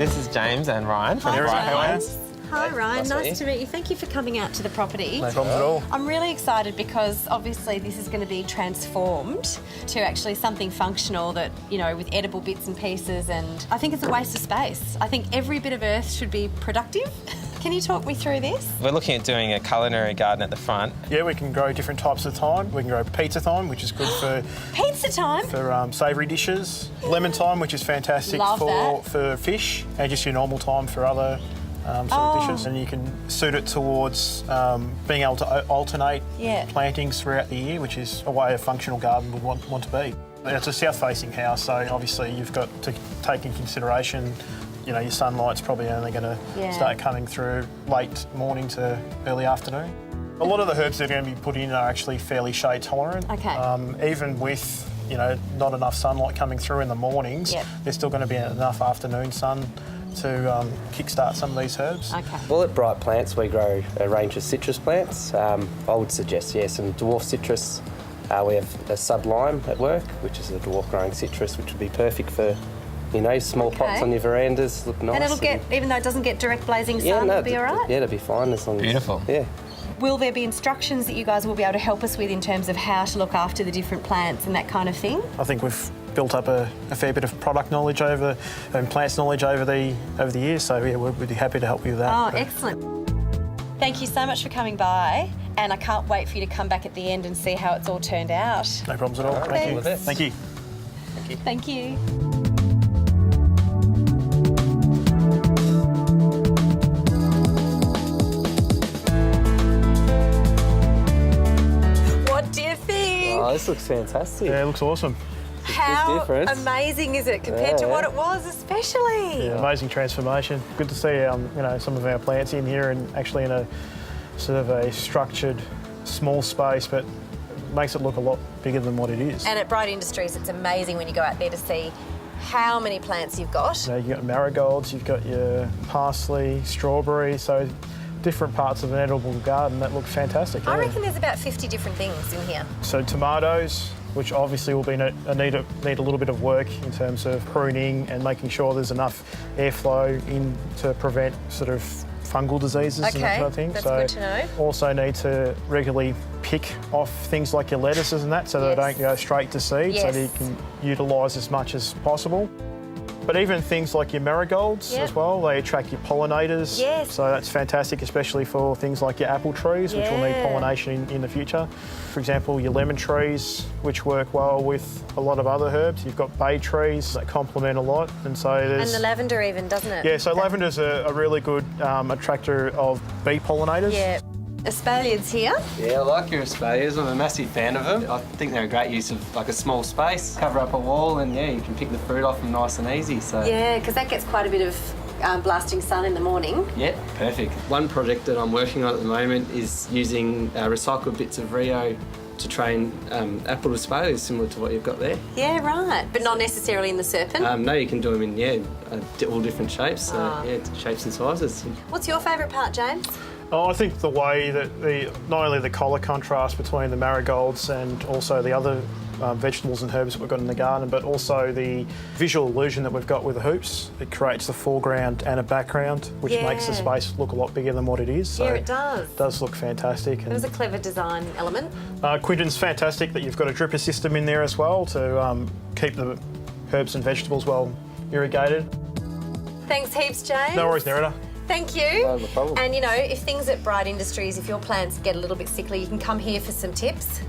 This is James and Ryan from Hi, Bright James. Homes. Hi, Ryan. Nice Nice to meet you. Thank you for coming out to the property. No problems at all. I'm really excited because obviously this is going to be transformed to actually something functional that, you know, with edible bits and pieces, and I think it's a waste of space. I think every bit of earth should be productive. Can you talk me through this? We're looking at doing a culinary garden at the front. Yeah, we can grow different types of thyme. We can grow pizza thyme, which is good for Pizza time. savoury dishes. Lemon thyme, which is fantastic Love for fish. And just your normal thyme for other sort of dishes. And you can suit it towards being able to alternate plantings throughout the year, which is a way a functional garden would want to be. It's a south-facing house, so obviously you've got to take in consideration, you know, your sunlight's probably only going to start coming through late morning to early afternoon. A lot of the herbs that are going to be put in are actually fairly shade tolerant. Okay. Even with, you know, not enough sunlight coming through in the mornings, there's still going to be enough afternoon sun to kickstart some of these herbs. Okay. Well, at Bright Plants, we grow a range of citrus plants. I would suggest, some dwarf citrus. We have a sublime at work, which is a dwarf growing citrus, which would be perfect for, you know, small pots on your verandas, look nice. And it'll get, even though it doesn't get direct blazing sun, it'll be all right? Yeah, it'll be fine as long as... Beautiful. Yeah. Will there be instructions that you guys will be able to help us with in terms of how to look after the different plants and that kind of thing? I think we've built up a fair bit of product knowledge and plants knowledge over the years, so yeah, we'd be happy to help you with that. Oh, excellent. Thank you so much for coming by, and I can't wait for you to come back at the end and see how it's all turned out. No problems at all. Thank you. Thanks. Thank you. Thank you. What do you think? Oh, this looks fantastic. Yeah, it looks awesome. How difference. amazing is it compared to what it was, especially? Yeah, amazing transformation. Good to see you know, some of our plants in here and actually in a sort of a structured, small space, but makes it look a lot bigger than what it is. And at Bright Industries, it's amazing when you go out there to see how many plants you've got. You know, you've got marigolds, you've got your parsley, strawberry, so different parts of an edible garden that look fantastic. I reckon there's about 50 different things in here. So tomatoes, which obviously will be need a little bit of work in terms of pruning and making sure there's enough airflow in to prevent sort of fungal diseases and that kind of thing. That's so good to know. Also need to regularly pick off things like your lettuces and that so they don't go straight to seed, so that you can utilise as much as possible. But even things like your marigolds as well, they attract your pollinators. So that's fantastic, especially for things like your apple trees, which will need pollination in the future. For example, your lemon trees, which work well with a lot of other herbs. You've got bay trees that complement a lot. And so there's... And the lavender even, doesn't it? Yeah, so lavender's a really good attractor of bee pollinators. Yeah. Espaliers here. Yeah, I like your espaliers. I'm a massive fan of them. I think they're a great use of like a small space, cover up a wall, and you can pick the fruit off them nice and easy. So yeah, because that gets quite a bit of blasting sun in the morning. Yeah, perfect. One project that I'm working on at the moment is using recycled bits of Rio to train apple espaliers, similar to what you've got there. Yeah, right. But not necessarily in the serpent? No, you can do them in, all different shapes. Shapes and sizes. What's your favourite part, James? Oh, I think the way that not only the colour contrast between the marigolds and also the other vegetables and herbs that we've got in the garden, but also the visual illusion that we've got with the hoops. It creates the foreground and a background, which makes the space look a lot bigger than what it is. So it does. It does look fantastic. It was a clever design element. Quinton's fantastic that you've got a dripper system in there as well to keep the herbs and vegetables well irrigated. Thanks heaps, James. No worries, Nerida. Thank you. No problem. And you know, if things at Bright Industries, if your plants get a little bit sickly, you can come here for some tips.